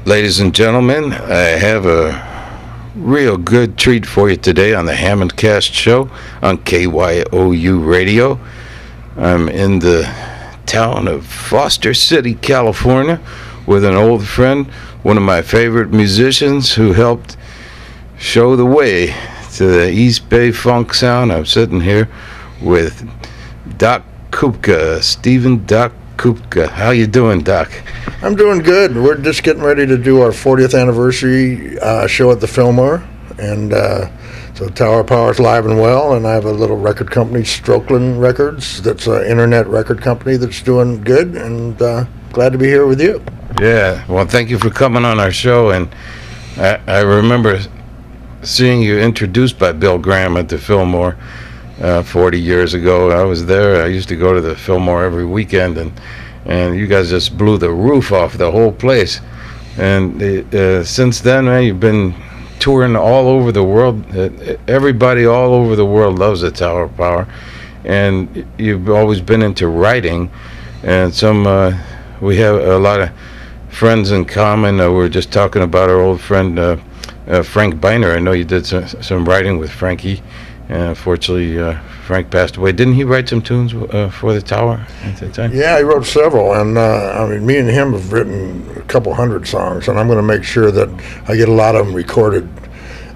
Ladies and gentlemen, I have a real good treat for you today on the HammondCast show on KYOU Radio. I'm in the town of Foster City, California, with an old friend, one of my favorite musicians who helped show the way to the East Bay funk sound. I'm sitting here with Doc Kupka, Stephen Doc Kupka. How you doing, Doc? I'm doing good. We're just getting ready to do our 40th anniversary show at the Fillmore, and so Tower of Power's live and well, and I have a little record company, Strokeland Records, that's an internet record company that's doing good, and glad to be here with you. Yeah, well, thank you for coming on our show, and I remember seeing you introduced by Bill Graham at the Fillmore 40 years ago. I was there. I used to go to the Fillmore every weekend, and you guys just blew the roof off the whole place. And since then, man, you've been touring all over the world. Everybody all over the world loves the Tower of Power, and you've always been into writing. And we have a lot of friends in common. We were just talking about our old friend Frank Beiner. I know you did some writing with Frankie. Unfortunately, Frank passed away. Didn't he write some tunes for the Tower at that time? Yeah, he wrote several, and I mean, me and him have written a couple hundred songs, and I'm going to make sure that I get a lot of them recorded.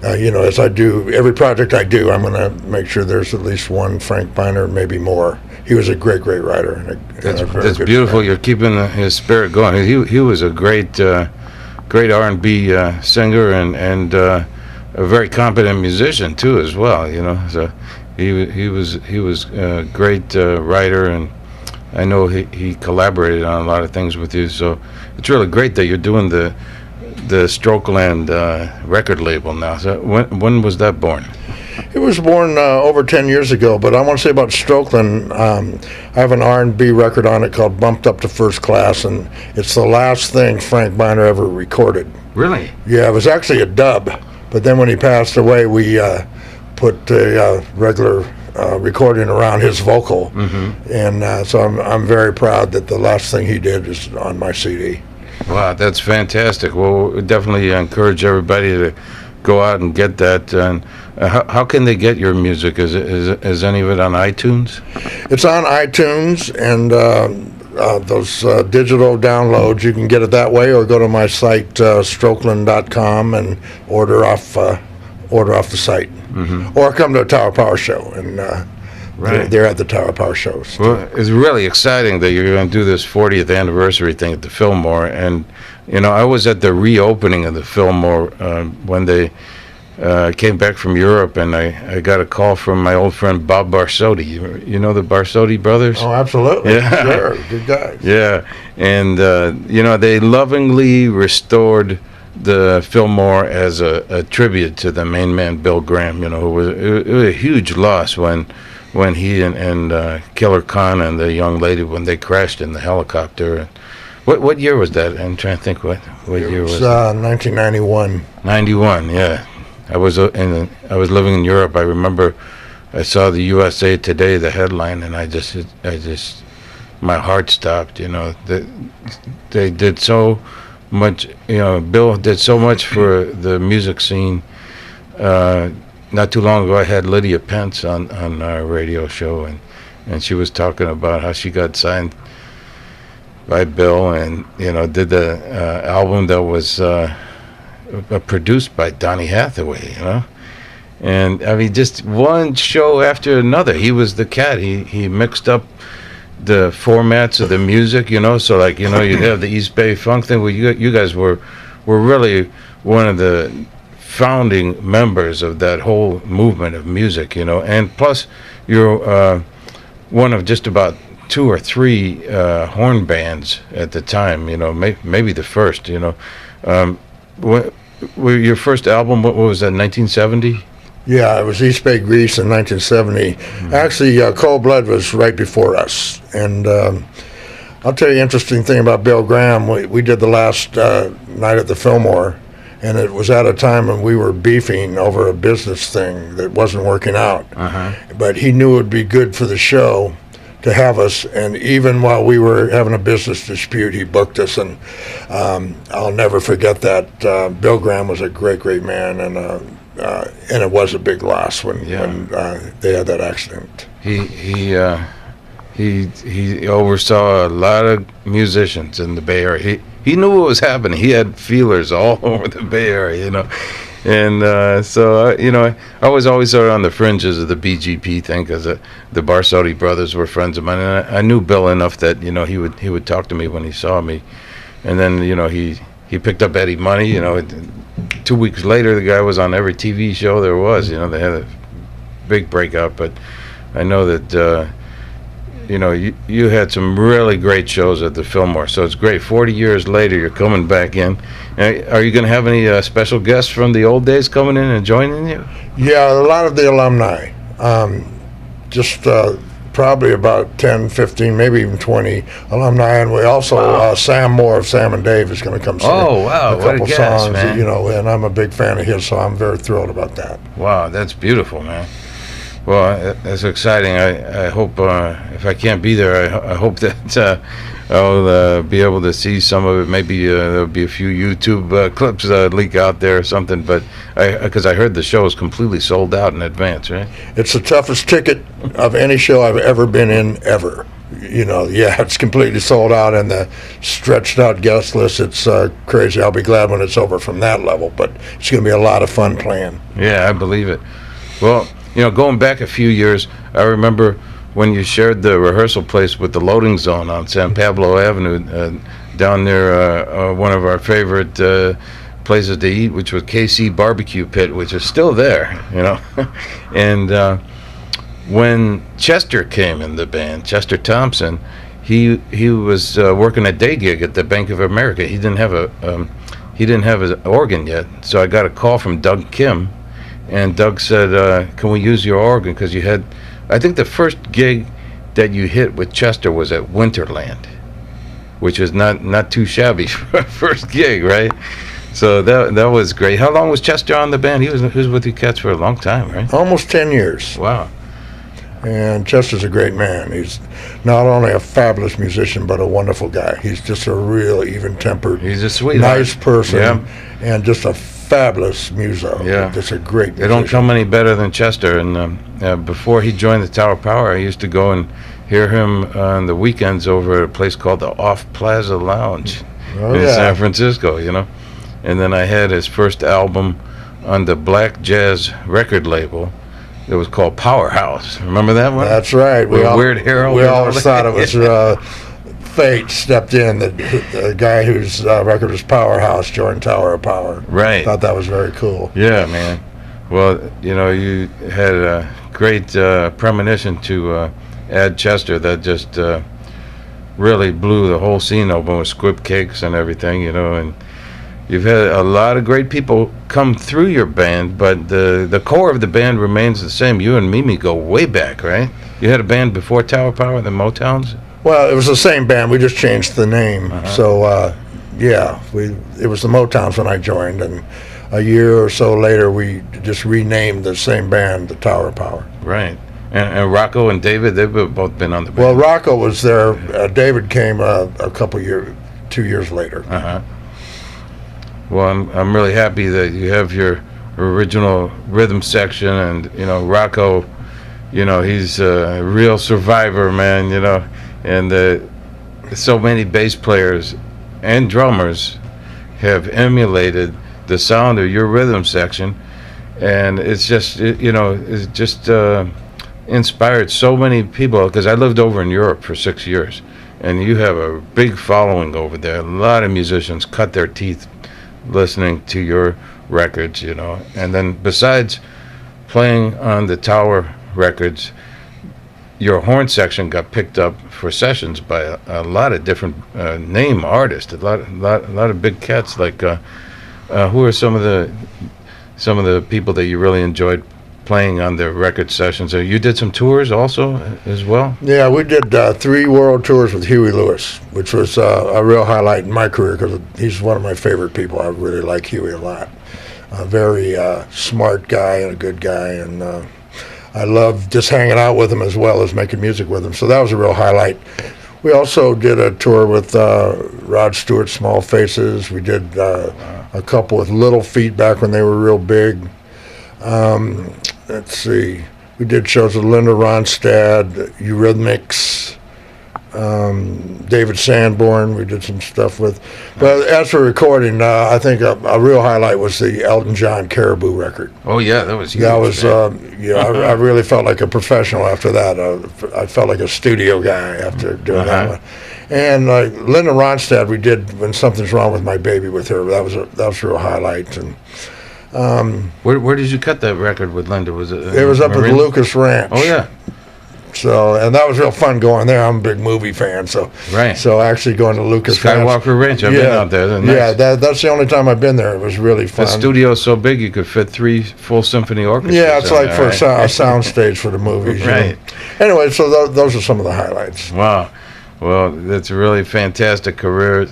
As I do every project I do, I'm going to make sure there's at least one Frank Beiner, maybe more. He was a great writer. That's beautiful. Friend. You're keeping his spirit going. He was a great R&B singer and a very competent musician too, as well. So he was a great writer, and I know he collaborated on a lot of things with you. So it's really great that you're doing the Strokeland record label now. So when was that born? It was born over 10 years ago, but I want to say about Strokeland, I have an R&B record on it called Bumped Up to First Class, and it's the last thing Frank Beiner ever recorded. Really? Yeah, it was actually a dub. But then when he passed away, we put a regular recording around his vocal, and so I'm very proud that the last thing he did is on my CD. Wow, that's fantastic. Well, we definitely encourage everybody to go out and get that. And how can they get your music? Is any of it on iTunes? It's on iTunes, and those digital downloads, you can get it that way, or go to my site, strokeland.com, and order off the site, or come to a Tower Power show, and right. they're at the Tower Power shows. Well, it's really exciting that you're going to do this 40th anniversary thing at the Fillmore, and I was at the reopening of the Fillmore when they came back from Europe, and I got a call from my old friend Bob Barsotti. You know the Barsotti brothers? Oh, absolutely. Yeah. Sure. Good guys. Yeah. And, they lovingly restored the Fillmore as a tribute to the main man, Bill Graham. It was a huge loss when he and Killer Khan and the young lady, when they crashed in the helicopter. What year was that? I'm trying to think what year was it? 1991. 91, yeah. I was living in Europe. I remember I saw the USA Today, the headline, and I just my heart stopped. They did so much. Bill did so much for the music scene. Not too long ago, I had Lydia Pence on our radio show, and she was talking about how she got signed by Bill, and did the album that was produced by Donny Hathaway, and I mean, just one show after another. He was the cat. He mixed up the formats of the music, so like, you'd have the East Bay funk thing. Well, you guys were really one of the founding members of that whole movement of music, and plus you're one of just about 2 or 3 horn bands at the time, maybe the first, your first album, what was that, 1970? Yeah, it was East Bay Grease in 1970. Actually, Cold Blood was right before us. And I'll tell you an interesting thing about Bill Graham. We did the last night at the Fillmore, and it was at a time when we were beefing over a business thing that wasn't working out. But he knew it would be good for the show to have us, and even while we were having a business dispute, he booked us, and I'll never forget that. Bill Graham was a great man, and it was a big loss when they had that accident. He oversaw a lot of musicians in the Bay Area. He knew what was happening. He had feelers all over the Bay Area, you know. And so, you know, I was always sort of on the fringes of the BGP thing because the Barsotti brothers were friends of mine. And I knew Bill enough that, you know, he would talk to me when he saw me. And then, you know, he picked up Eddie Money. You know, 2 weeks later, the guy was on every TV show there was. You know, they had a big breakout. But I know that, you know, you had some really great shows at the Fillmore. So it's great. 40 years later, you're coming back in. Are you going to have any special guests from the old days coming in and joining you? Yeah, a lot of the alumni. Just probably about 10, 15, maybe even 20 alumni. And we also, Sam Moore of Sam and Dave is going to come sing wow, a couple guest, songs, man. you know, and I'm a big fan of his, so I'm very thrilled about that. Wow, that's beautiful, man. Well, that's exciting. I hope, if I can't be there, I hope that I'll be able to see some of it. Maybe there'll be a few YouTube clips leak out there or something. But because I heard the show is completely sold out in advance, right? It's the toughest ticket of any show I've ever been in, ever. You know, yeah, it's completely sold out, and the stretched out guest list, it's crazy. I'll be glad when it's over from that level, but it's going to be a lot of fun playing. Yeah, I believe it. Well, you know, going back a few years, I remember when you shared the rehearsal place with the Loading Zone on San Pablo Avenue, down near one of our favorite places to eat, which was KC Barbecue Pit, which is still there, you know. And when Chester came in the band, Chester Thompson, he was working a day gig at the Bank of America. He didn't have his organ yet, so I got a call from Doug Kim. And Doug said, can we use your organ? Because you had, I think the first gig that you hit with Chester was at Winterland, which was not too shabby for a first gig, right? So that was great. How long was Chester on the band? He was with you cats for a long time, right? Almost 10 years. Wow. And Chester's a great man. He's not only a fabulous musician, but a wonderful guy. He's just a real even-tempered, he's a sweetheart, nice person, yeah. And just a fabulous muso. Yeah. Just a great musician. They don't come any better than Chester. And before he joined the Tower Power, I used to go and hear him on the weekends over at a place called the Off Plaza Lounge in San Francisco, you know. And then I had his first album on the Black Jazz record label. It was called Powerhouse. Remember that one? That's right. Weird Harold. We always thought it was fate stepped in. The guy whose record was Powerhouse joined Tower of Power. Right. Thought that was very cool. Yeah, man. Well, you know, you had a great premonition to add Chester that just really blew the whole scene open with Squib Cakes and everything, you know, and you've had a lot of great people come through your band, but the core of the band remains the same. You and Mimi go way back, right? You had a band before Tower Power, the Motowns? Well, it was the same band. We just changed the name. So, it was the Motowns when I joined, and a year or so later, we just renamed the same band, the Tower Power. Right. And Rocco and David, they've both been on the band. Well, Rocco was there. David came a couple years, 2 years later. Well, I'm really happy that you have your original rhythm section, and you know Rocco, you know he's a real survivor, man. You know, and so many bass players and drummers have emulated the sound of your rhythm section, and it's just inspired so many people. Because I lived over in Europe for 6 years, and you have a big following over there. A lot of musicians cut their teeth listening to your records, you know. And then besides playing on the Tower records, your horn section got picked up for sessions by a lot of different name artists, a lot of big cats. Like who are some of the people that you really enjoyed playing on the record sessions? You did some tours also as well? Yeah, we did 3 world tours with Huey Lewis, which was a real highlight in my career because he's one of my favorite people. I really like Huey a lot. A very smart guy and a good guy. And I loved just hanging out with him as well as making music with him. So that was a real highlight. We also did a tour with Rod Stewart's Small Faces. We did a couple with Little Feat back when they were real big. Let's see. We did shows with Linda Ronstadt, Eurythmics, David Sanborn. We did some stuff with. But as for recording, I think a real highlight was the Elton John Caribou record. Oh yeah, that was huge. That was, I really felt like a professional after that. I felt like a studio guy after doing that one. And Linda Ronstadt, we did When Something's Wrong with My Baby with her. That was a real highlight. And where did you cut that record with Linda? Was it? It was up at the Lucas Ranch. Oh yeah. So, and that was real fun going there. I'm a big movie fan, so right. So actually going to Lucas Skywalker Ranch, I've been out there. Nice. Yeah, that's the only time I've been there. It was really fun. The studio's so big you could fit 3 full symphony orchestras. Yeah, it's like there, for a sound stage for the movies. Right. Anyway, so those are some of the highlights. Wow. Well, that's a really fantastic career,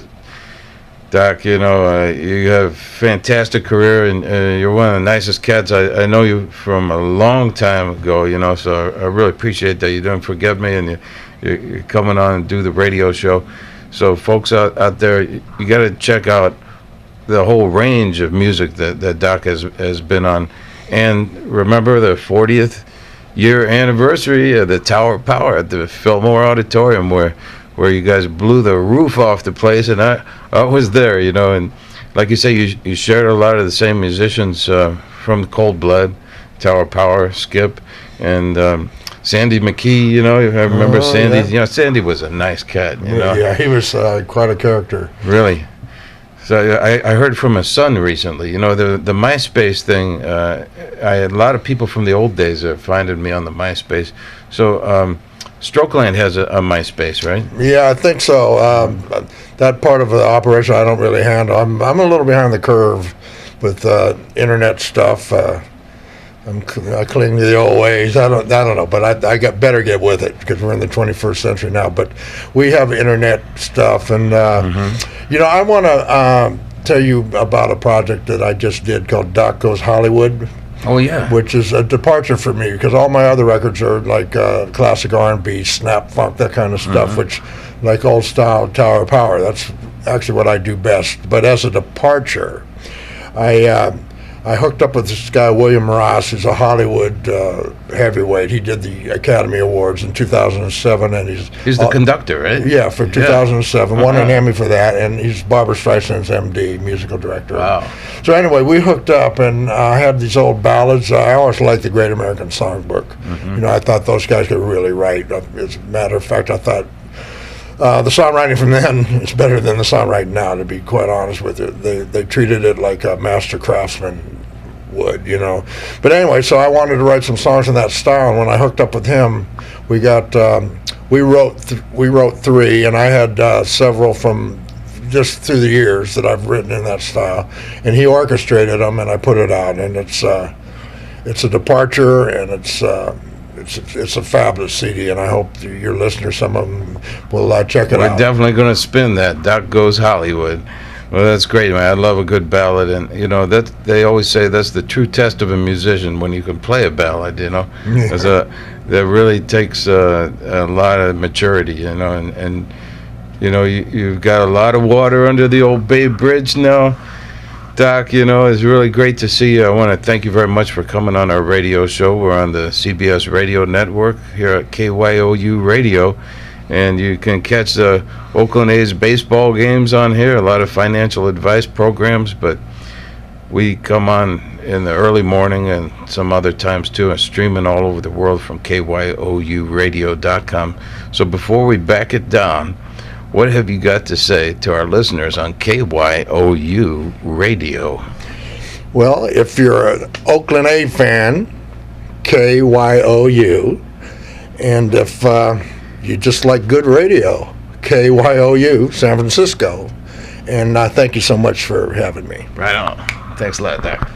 Doc. You have a fantastic career, and you're one of the nicest cats. I know you from a long time ago, so I really appreciate that you don't forget me, and you're coming on and do the radio show. So folks out there, you got to check out the whole range of music that Doc has been on. And remember the 40th year anniversary of the Tower of Power at the Fillmore Auditorium, where you guys blew the roof off the place, and I was there, and like you say, you shared a lot of the same musicians from Cold Blood, Tower of Power, Skip, and Sandy McKee, I remember Sandy. Yeah. Sandy was a nice cat, Yeah, he was quite a character. Really. So I heard from his son recently, the MySpace thing. I had a lot of people from the old days finding me on the MySpace. So Strokeland has a MySpace, right? Yeah, I think so. That part of the operation I don't really handle. I'm a little behind the curve with internet stuff. I cling to the old ways. I don't know, but I better get with it because we're in the 21st century now. But we have internet stuff, and I want to tell you about a project that I just did called Doc Goes Hollywood. Oh yeah, which is a departure for me because all my other records are like classic R&B, snap funk, that kind of stuff, which like old style Tower of Power. That's actually what I do best. But as a departure, I hooked up with this guy William Ross, who's a Hollywood heavyweight. He did the Academy Awards in 2007, and he's the conductor, right? Yeah, for 2007, won an Emmy for that, and he's Barbra Streisand's MD, musical director. Wow. So anyway, we hooked up, and I had these old ballads. I always liked the Great American Songbook. I thought those guys could really write. As a matter of fact, I thought the songwriting from then is better than the songwriting now, to be quite honest with you. They treated it like a master craftsman would, But anyway, so I wanted to write some songs in that style, and when I hooked up with him, we wrote 3, and I had several from just through the years that I've written in that style, and he orchestrated them, and I put it out, and it's a departure, and it's a fabulous CD, and I hope your listeners, some of them, will check it out. We're definitely going to spin that. Doc Goes Hollywood. Well, that's great, man. I love a good ballad, and that they always say that's the true test of a musician, when you can play a ballad. Yeah. That really takes a lot of maturity, and you've got a lot of water under the old Bay Bridge now, Doc. It's really great to see you. I want to thank you very much for coming on our radio show. We're on the CBS Radio Network here at KYOU Radio. And you can catch the Oakland A's baseball games on here, a lot of financial advice programs, but we come on in the early morning and some other times too, and streaming all over the world from KYOURadio.com. So before we back it down, what have you got to say to our listeners on KYOU Radio? Well, if you're an Oakland A fan, KYOU, and if you just like good radio, KYOU San Francisco. And thank you so much for having me. Right on. Thanks a lot, Doc.